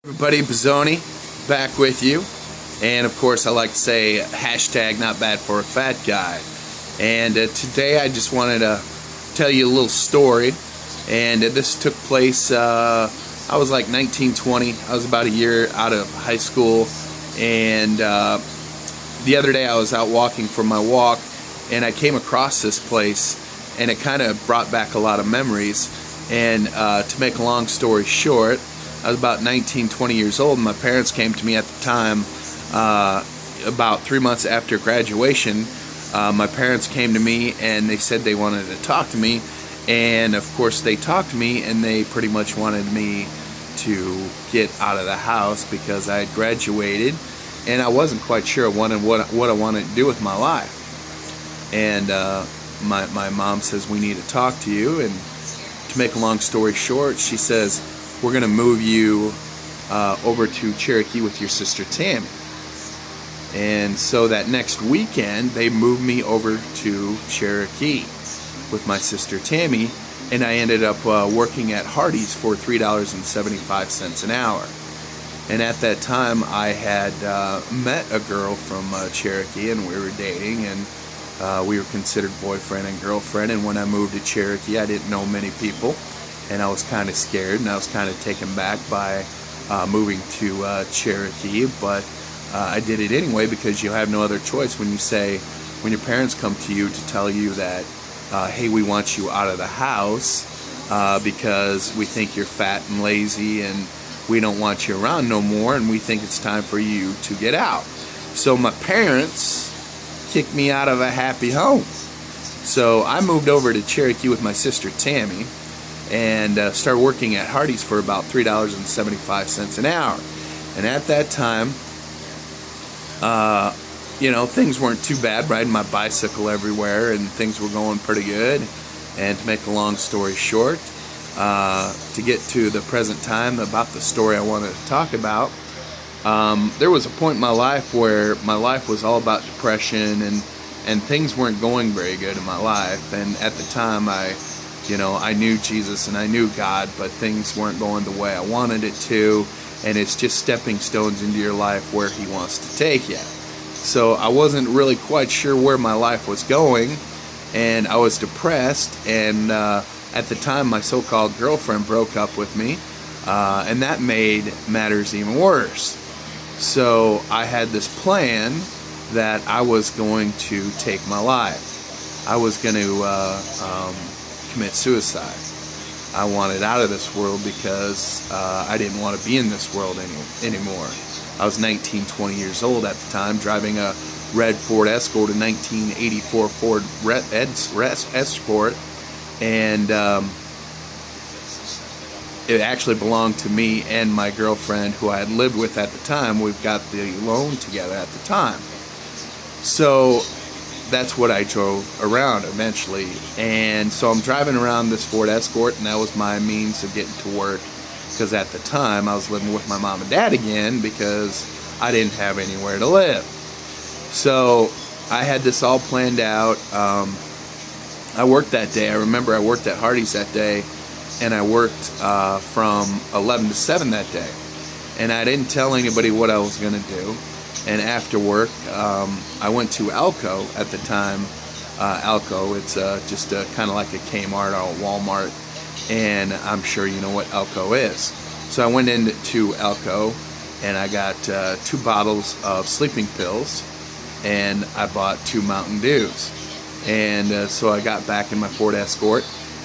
Everybody, Bizzoni back with you, and of course I like to say hashtag not bad for a fat guy. And today I just wanted to tell you a little story, and this took place I was like 19, 20. I was about a year out of high school, and the other day I was out walking for my walk, and I came across this place, and it kind of brought back a lot of memories. And to make a long story short, I was about 19, 20 years old, and my parents came to me at the time, about 3 months after graduation. My parents came to me and they said they wanted to talk to me, and of course they talked to me, and they pretty much wanted me to get out of the house because I had graduated and I wasn't quite sure what I wanted to do with my life. And my mom says, we need to talk to you. And to make a long story short, she says, we're going to move you over to Cherokee with your sister Tammy. And so that next weekend they moved me over to Cherokee with my sister Tammy, and I ended up working at Hardee's for $3.75 an hour. And at that time I had met a girl from Cherokee, and we were dating, and we were considered boyfriend and girlfriend. And when I moved to Cherokee, I didn't know many people, and I was kind of scared, and I was kind of taken back by moving to Cherokee, but I did it anyway because you have no other choice when your parents come to you to tell you that, hey, we want you out of the house because we think you're fat and lazy, and we don't want you around no more, and we think it's time for you to get out. So my parents kicked me out of a happy home. So I moved over to Cherokee with my sister Tammy, and started working at Hardee's for about $3.75 an hour. And at that time, things weren't too bad, riding my bicycle everywhere, and things were going pretty good. And to make a long story short, to get to the present time about the story I wanted to talk about, there was a point in my life where my life was all about depression, and things weren't going very good in my life. And at the time I knew Jesus and I knew God, but things weren't going the way I wanted it to, and it's just stepping stones into your life where He wants to take you. So I wasn't really quite sure where my life was going, and I was depressed, and at the time my so-called girlfriend broke up with me, and that made matters even worse. So I had this plan that I was going to take my life. I was going to commit suicide. I wanted out of this world because I didn't want to be in this world anymore. I was 19, 20 years old at the time, driving a red Ford Escort, a 1984 Ford Escort, and it actually belonged to me and my girlfriend, who I had lived with at the time. We've got the loan together at the time. So that's what I drove around eventually. And so I'm driving around this Ford Escort, and that was my means of getting to work, because at the time I was living with my mom and dad again because I didn't have anywhere to live. So I had this all planned out. I worked that day. I remember I worked at Hardee's that day, and I worked from 11 to 7 that day. And I didn't tell anybody what I was going to do. And after work, I went to Alco at the time. Alco, it's just kind of like a Kmart or a Walmart, and I'm sure you know what Alco is. So I went into Alco, and I got 2 bottles of sleeping pills, and I bought 2 Mountain Dews. And so I got back in my Ford Escort,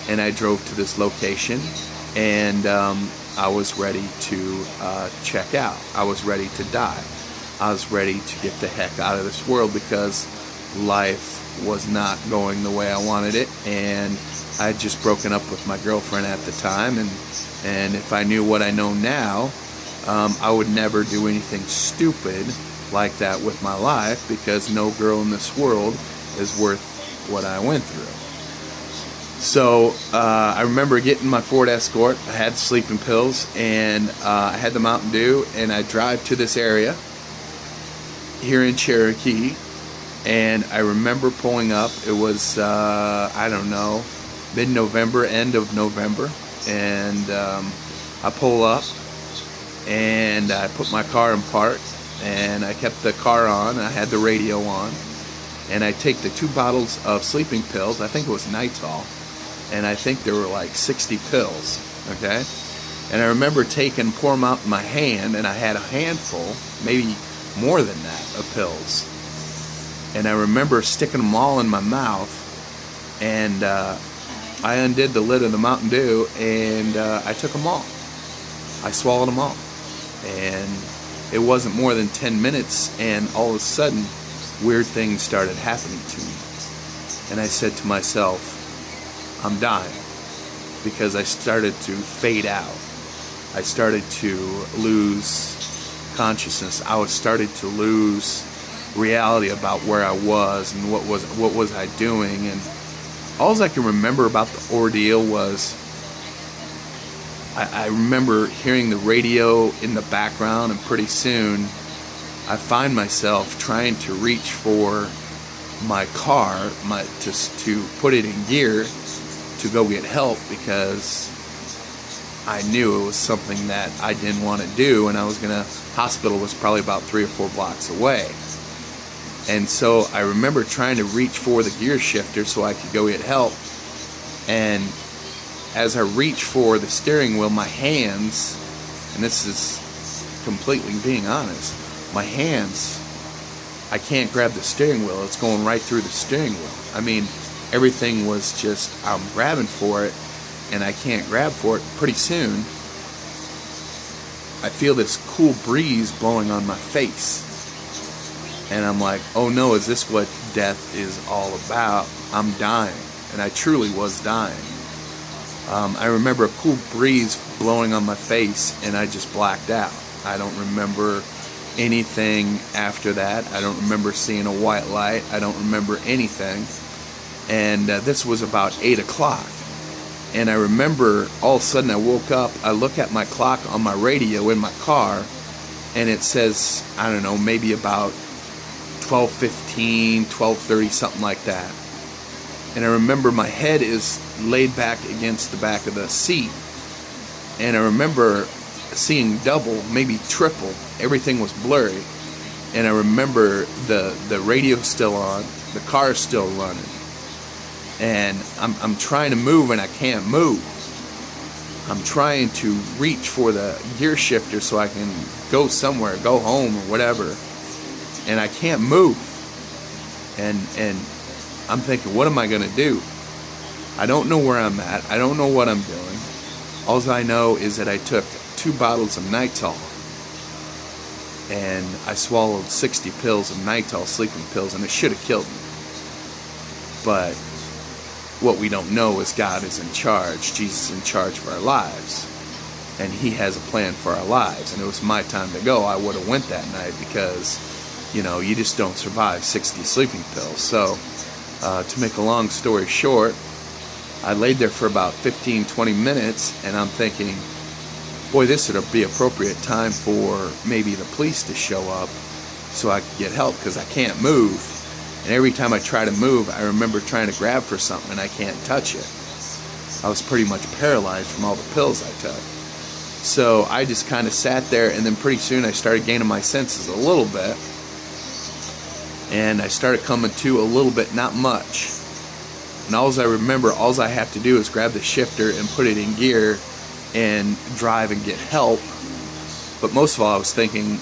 and I drove to this location, and I was ready to check out. I was ready to die. I was ready to get the heck out of this world because life was not going the way I wanted it, and I had just broken up with my girlfriend at the time, and if I knew what I know now, I would never do anything stupid like that with my life, because no girl in this world is worth what I went through. So I remember getting my Ford Escort. I had sleeping pills, and I had the Mountain Dew, and I drive to this area here in Cherokee, and I remember pulling up. It was I don't know, mid-November, end of November, and I pull up, and I put my car in park, and I kept the car on. I had the radio on, and I take the 2 bottles of sleeping pills. I think it was Nytol, and I think there were like 60 pills. Okay, and I remember pour them out in my hand, and I had a handful, maybe more than that, of pills. And I remember sticking them all in my mouth, and I undid the lid of the Mountain Dew, and I took them all. I swallowed them all. And it wasn't more than 10 minutes, and all of a sudden, weird things started happening to me. And I said to myself, I'm dying, because I started to fade out. I started to lose consciousness. I started to lose reality about where I was and what was I doing. And all I can remember about the ordeal was I remember hearing the radio in the background, and pretty soon I find myself trying to reach for my car to put it in gear to go get help, because I knew it was something that I didn't want to do, and hospital was probably about 3 or 4 blocks away. And so I remember trying to reach for the gear shifter so I could go get help, and as I reach for the steering wheel, my hands, and this is completely being honest, my hands, I can't grab the steering wheel. It's going right through the steering wheel. I mean, everything was just, I'm grabbing for it, and I can't grab for it. Pretty soon, I feel this cool breeze blowing on my face. And I'm like, oh no, is this what death is all about? I'm dying. And I truly was dying. I remember a cool breeze blowing on my face, and I just blacked out. I don't remember anything after that. I don't remember seeing a white light. I don't remember anything. And this was about 8 o'clock. And I remember all of a sudden I woke up, I look at my clock on my radio in my car, and it says, I don't know, maybe about 12:15, 12:30, something like that. And I remember my head is laid back against the back of the seat. And I remember seeing double, maybe triple. Everything was blurry. And I remember the radio's still on, the car's still running. And I'm trying to move, and I can't move. I'm trying to reach for the gear shifter so I can go somewhere, go home or whatever. And I can't move. And I'm thinking, what am I going to do? I don't know where I'm at. I don't know what I'm doing. All I know is that I took 2 bottles of Nytol, and I swallowed 60 pills of Nytol sleeping pills, and it should have killed me. But what we don't know is God is in charge. Jesus is in charge of our lives, and He has a plan for our lives. And it was my time to go. I would have went that night, because you just don't survive 60 sleeping pills. So to make a long story short, I laid there for about 15-20 minutes, and I'm thinking, boy, this would be appropriate time for maybe the police to show up so I could get help, because I can't move. And every time I try to move, I remember trying to grab for something, and I can't touch it. I was pretty much paralyzed from all the pills I took. So I just kind of sat there, and then pretty soon I started gaining my senses a little bit. And I started coming to a little bit, not much. And all I have to do is grab the shifter and put it in gear and drive and get help. But most of all, I was thinking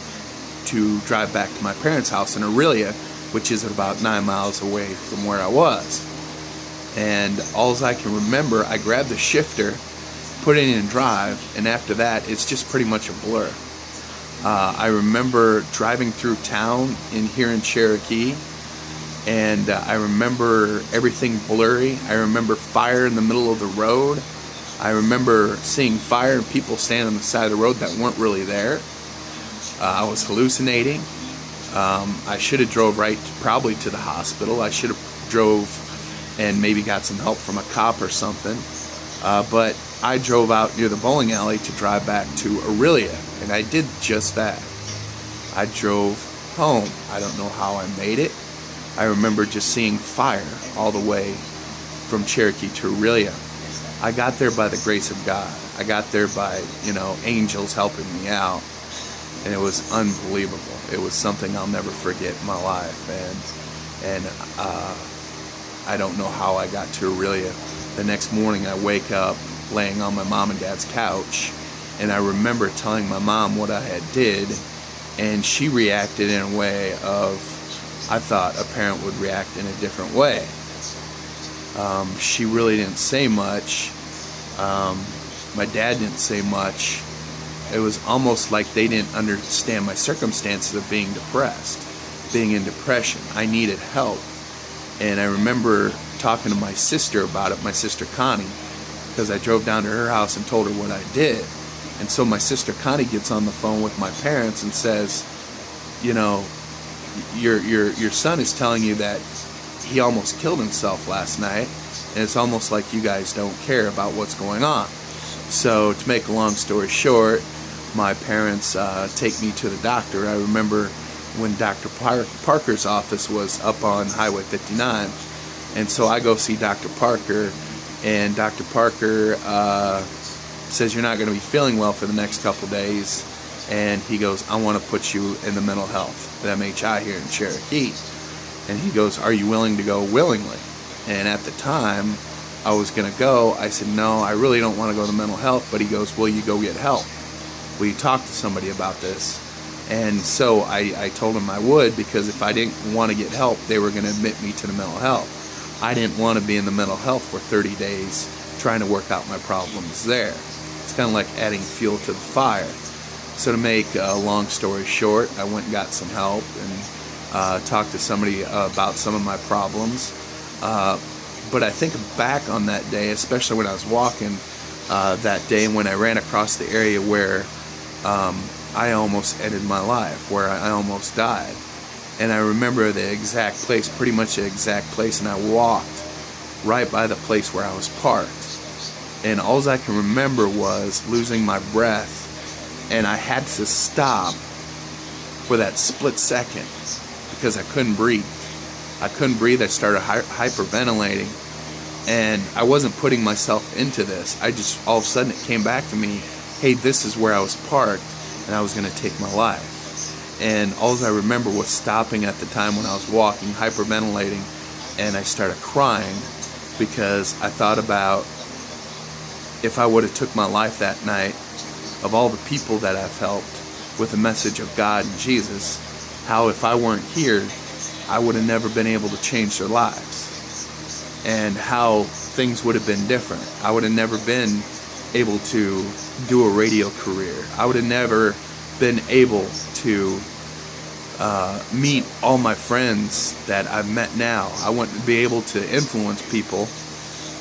to drive back to my parents' house in Aurelia, which is about 9 miles away from where I was. And all I can remember, I grabbed the shifter, put it in drive, and after that, it's just pretty much a blur. I remember driving through town here in Cherokee, and I remember everything blurry. I remember fire in the middle of the road. I remember seeing fire and people standing on the side of the road that weren't really there. I was hallucinating. I should have drove probably to the hospital. I should have drove and maybe got some help from a cop or something. But I drove out near the bowling alley to drive back to Aurelia, and I did just that. I drove home. I don't know how I made it. I remember just seeing fire all the way from Cherokee to Aurelia. I got there by the grace of God. I got there by, angels helping me out. and it was unbelievable. It was something I'll never forget in my life, and I don't know how I got to Aurelia. The next morning I wake up laying on my mom and dad's couch, and I remember telling my mom what I had did, and she reacted in a way of, I thought a parent would react in a different way. She really didn't say much. My dad didn't say much. It was almost like they didn't understand my circumstances of being depressed, being in depression. I needed help. And I remember talking to my sister about it, my sister Connie, because I drove down to her house and told her what I did. And so my sister Connie gets on the phone with my parents and says, you know, your son is telling you that he almost killed himself last night, and it's almost like you guys don't care about what's going on. So to make a long story short, my parents take me to the doctor. I remember when Dr. Parker's office was up on Highway 59, and so I go see Dr. Parker, and Dr. Parker says you're not going to be feeling well for the next couple days, and he goes, I want to put you in the mental health, the MHI here in Cherokee. And he goes, are you willing to go? Willingly. And at the time I was going to go, I said, no, I really don't want to go to mental health. But he goes, will you go get help? Will you talk to somebody about this? And so I told him I would, because if I didn't want to get help, they were going to admit me to the mental health. I didn't want to be in the mental health for 30 days trying to work out my problems there. It's kind of like adding fuel to the fire. So to make a long story short, I went and got some help and talked to somebody about some of my problems. But I think back on that day, especially when I was walking that day, when I ran across the area where I almost ended my life, where I almost died. And I remember the exact place, pretty much the exact place, and I walked right by the place where I was parked. And all I can remember was losing my breath, and I had to stop for that split second because I couldn't breathe. I couldn't breathe. I started hyperventilating, and I wasn't putting myself into this. I just, all of a sudden it came back to me, hey, this is where I was parked, and I was going to take my life. And all I remember was stopping at the time when I was walking, hyperventilating, and I started crying because I thought about if I would have took my life that night, of all the people that I've helped with the message of God and Jesus, how if I weren't here, I would have never been able to change their lives, and how things would have been different. I would have never been able to do a radio career. I would have never been able to meet all my friends that I've met now. I wouldn't be able to influence people,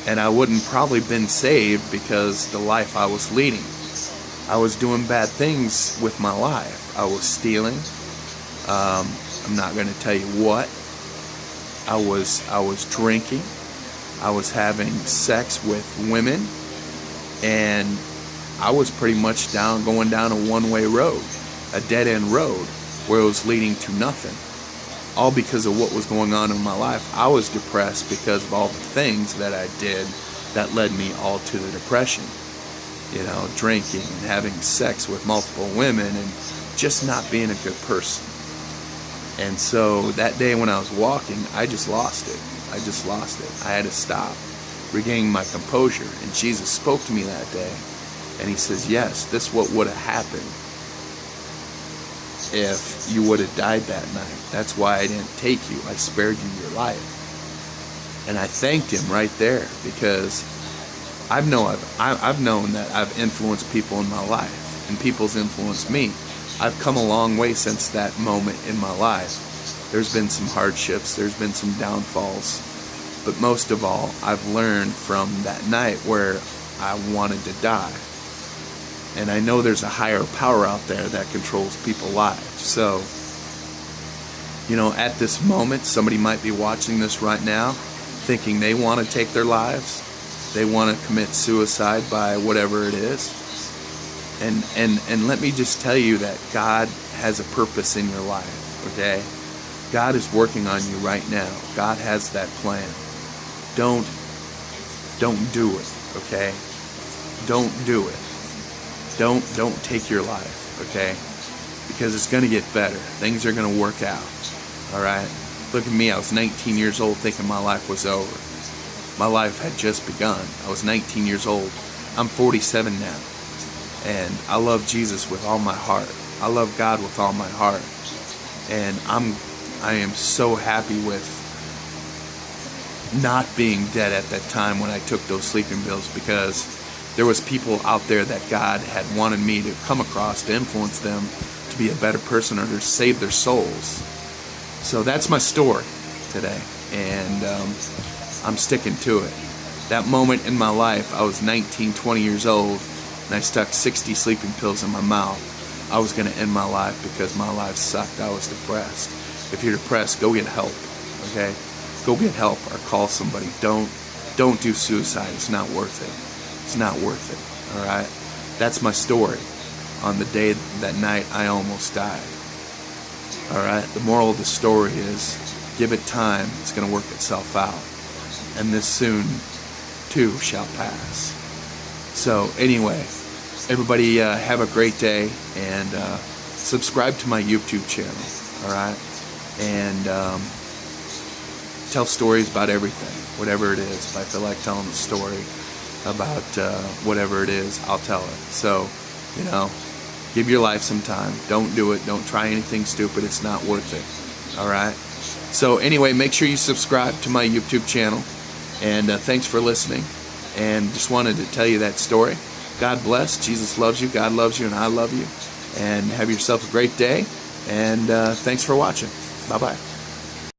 and I wouldn't probably been saved because the life I was leading. I was doing bad things with my life. I was stealing. I'm not going to tell you what. I was drinking. I was having sex with women, and I was pretty much going down a one-way road, a dead-end road, where it was leading to nothing. All because of what was going on in my life. I was depressed because of all the things that I did that led me all to the depression. You know, drinking and having sex with multiple women and just not being a good person. And so that day when I was walking, I just lost it. I just lost it. I had to stop, regaining my composure. And Jesus spoke to me that day, and he says, yes, this is what would have happened if you would have died that night. That's why I didn't take you. I spared you your life. And I thanked him right there, because I've known that I've influenced people in my life, and people's influenced me. I've come a long way since that moment in my life. There's been some hardships, there's been some downfalls, but most of all, I've learned from that night where I wanted to die. And I know there's a higher power out there that controls people's lives. So, you know, at this moment, somebody might be watching this right now, thinking they want to take their lives. They want to commit suicide by whatever it is. And let me just tell you that God has a purpose in your life, okay? God is working on you right now. God has that plan. Don't do it, okay? Don't do it. Don't take your life, okay? because it's going to get better. Things are going to work out. All right? Look at me. I was 19 years old thinking my life was over. My life had just begun. I was 19 years old. I'm 47 now. And I love Jesus with all my heart. I love God with all my heart. And I am so happy with not being dead at that time when I took those sleeping pills, because there was people out there that God had wanted me to come across to influence them to be a better person or to save their souls. So that's my story today, and I'm sticking to it. That moment in my life, I was 19, 20 years old, and I stuck 60 sleeping pills in my mouth. I was going to end my life because my life sucked. I was depressed. If you're depressed, go get help, okay? Go get help or call somebody. Don't do suicide. It's not worth it. It's not worth it, all right? That's my story on the day, that night, I almost died. All right? The moral of the story is, give it time. It's going to work itself out. And this soon, too, shall pass. So, anyway, everybody have a great day, and subscribe to my YouTube channel, all right? And tell stories about everything, whatever it is. If I feel like telling a story about whatever it is, I'll tell it. So, give your life some time. Don't do it. Don't try anything stupid. It's not worth it. All right? So anyway, make sure you subscribe to my YouTube channel. And thanks for listening. And just wanted to tell you that story. God bless. Jesus loves you. God loves you. And I love you. And have yourself a great day. And thanks for watching. Bye-bye.